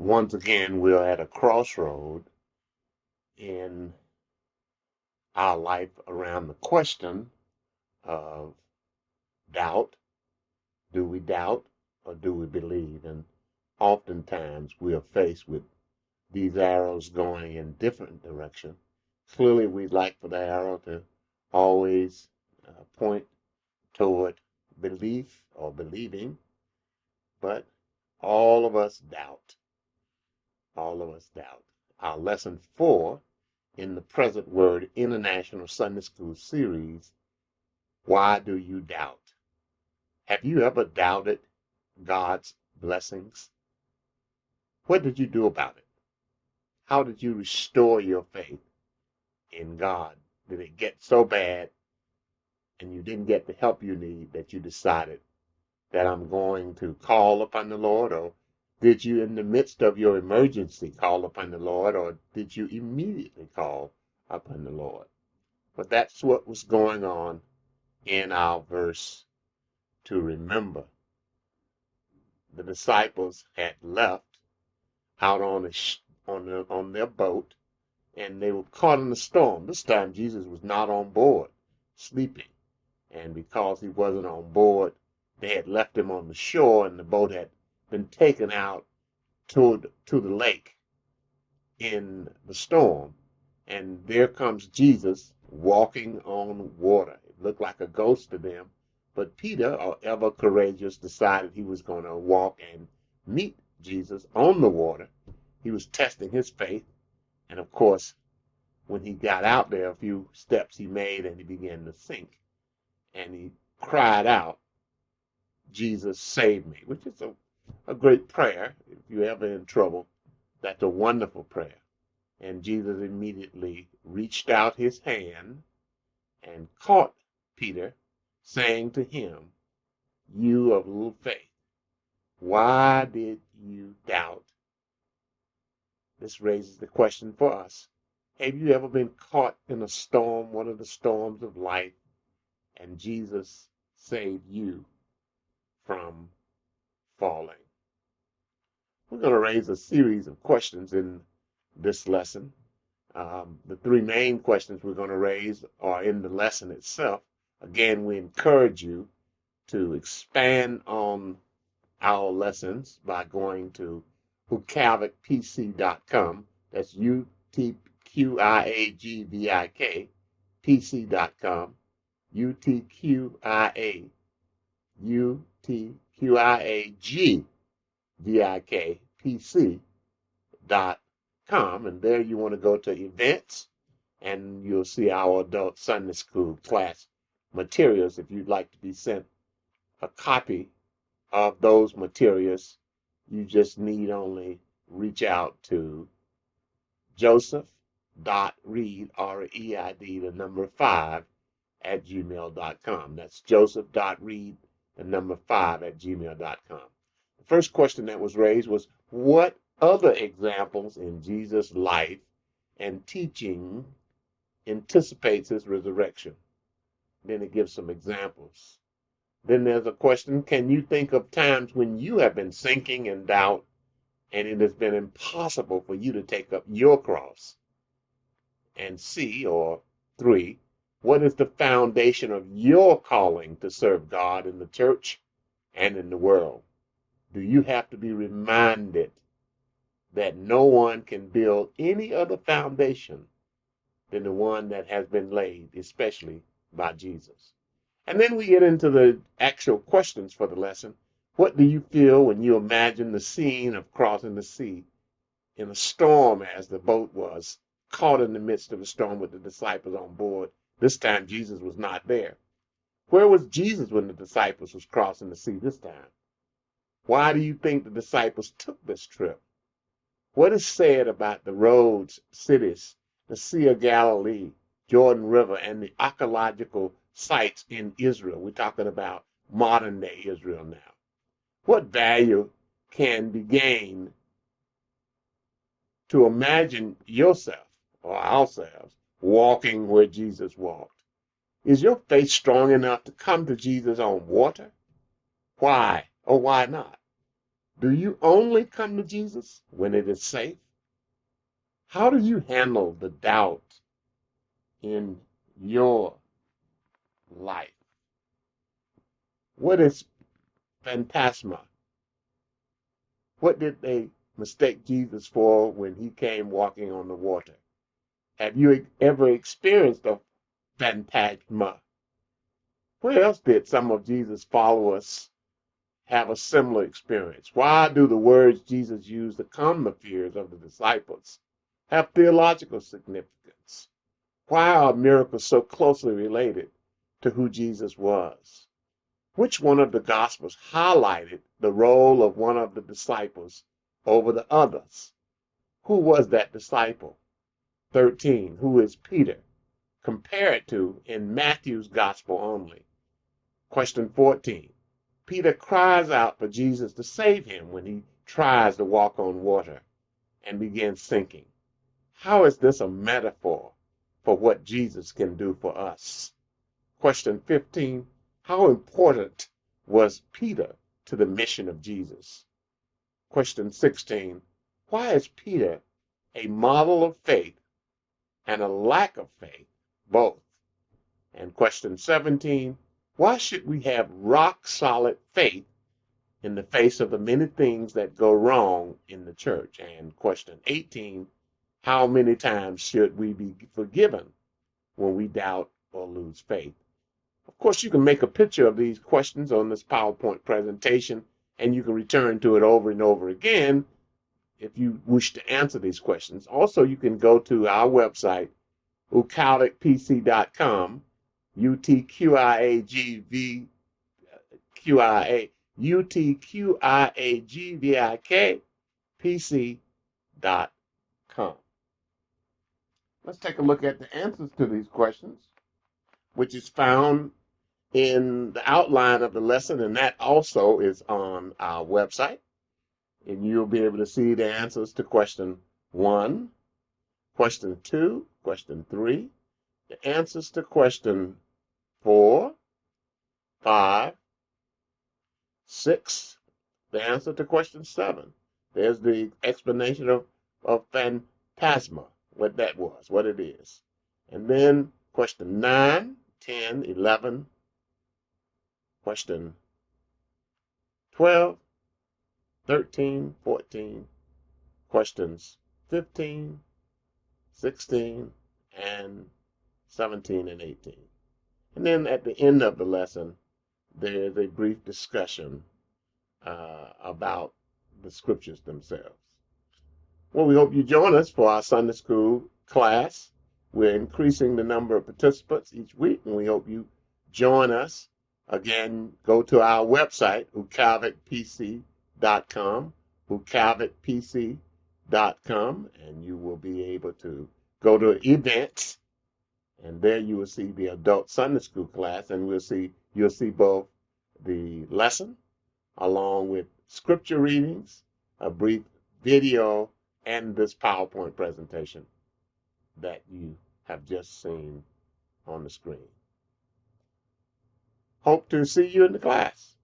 Once again, we're at a crossroad in our life around the question of doubt. Do we doubt or do we believe? And oftentimes we are faced with these arrows going in different directions. Clearly, we'd like for the arrow to always point toward belief or believing, but all of us doubt. All of us doubt. Our lesson 4 in the Present Word International Sunday School series, Why Do You Doubt? Have you ever doubted God's blessings? What did you do about it? How did you restore your faith in God? Did it get so bad and you didn't get the help you need that you decided that I'm going to call upon the Lord? Or did you, in the midst of your emergency, call upon the Lord? Or did you immediately call upon the Lord? But that's what was going on in our verse to remember. The disciples had left out on their boat, and they were caught in a storm. This time Jesus was not on board, sleeping. And because he wasn't on board, they had left him on the shore, and the boat had been taken out to the lake in the storm. And there comes Jesus walking on water. It looked like a ghost to them. But Peter, ever courageous, decided he was going to walk and meet Jesus on the water. He was testing his faith. And of course, when he got out there, a few steps he made and he began to sink. And he cried out, Jesus, save me, which is a great prayer. If you're ever in trouble, that's a wonderful prayer. And Jesus immediately reached out his hand and caught Peter, saying to him, you of little faith, why did you doubt? This raises the question for us. Have you ever been caught in a storm, one of the storms of life, and Jesus saved you from falling? We're going to raise a series of questions in this lesson. The 3 main questions we're going to raise are in the lesson itself. Again, we encourage you to expand on our lessons by going to Utqiagvik, that's Utqiagvik, pc.com, Utqiagvik, and there you want to go to events, and you'll see our adult Sunday school class materials. If you'd like to be sent a copy of those materials, you just need only reach out to Joseph.Reid, R-E-I-D, the number 5, at gmail.com. That's Joseph.Reid, the number 5, at gmail.com. The first question that was raised was, what other examples in Jesus' life and teaching anticipates his resurrection? Then it gives some examples. Then there's a question, can you think of times when you have been sinking in doubt and it has been impossible for you to take up your cross? And C, or 3, what is the foundation of your calling to serve God in the church and in the world? Do you have to be reminded that no one can build any other foundation than the one that has been laid, especially by Jesus? And then we get into the actual questions for the lesson. What do you feel when you imagine the scene of crossing the sea in a storm, as the boat was caught in the midst of a storm with the disciples on board? This time Jesus was not there. Where was Jesus when the disciples was crossing the sea this time? Why do you think the disciples took this trip? What is said about the roads, cities, the Sea of Galilee, Jordan River, and the archaeological sites in Israel? We're talking about modern day Israel now. What value can be gained to imagine yourself or ourselves walking where Jesus walked? Is your faith strong enough to come to Jesus on water? Why or why not? Do you only come to Jesus when it is safe? How do you handle the doubt in your life? What is phantasma? What did they mistake Jesus for when he came walking on the water? Have you ever experienced a phantasma? Where else did some of Jesus' followers have a similar experience? Why do the words Jesus used to calm the fears of the disciples have theological significance? Why are miracles so closely related to who Jesus was? Which one of the Gospels highlighted the role of one of the disciples over the others? Who was that disciple? 13. Who is Peter? Compared to in Matthew's Gospel only. Question 14. Peter cries out for Jesus to save him when he tries to walk on water and begins sinking. How is this a metaphor for what Jesus can do for us? Question 15. How important was Peter to the mission of Jesus? Question 16. Why is Peter a model of faith and a lack of faith, both? And question 17. Why should we have rock solid faith in the face of the many things that go wrong in the church? And question 18. How many times should we be forgiven when we doubt or lose faith? Of course, you can make a picture of these questions on this PowerPoint presentation, and you can return to it over and over again if you wish to answer these questions. Also, you can go to our website, utqiagvik.com, utqiagvikpc.com. Let's take a look at the answers to these questions, which is found in the outline of the lesson, and that also is on our website. And you'll be able to see the answers to question 1, question 2, question 3, the answers to question 4, 5, 6, the answer to question 7. There's the explanation of phantasma, what that was, what it is. And then question 9, 10, 11, question 12, 13, 14, questions 15, 16, and 17 and 18. And then at the end of the lesson, there's a brief discussion about the scriptures themselves. Well, we hope you join us for our Sunday school class. We're increasing the number of participants each week, and we hope you join us. Again, go to our website, utqiagvikpc.com, utqiagvikpc.com, and you will be able to go to events, and there you will see the adult Sunday school class, and you'll see both the lesson along with scripture readings, a brief video, and this PowerPoint presentation that you have just seen on the screen. Hope to see you in the class.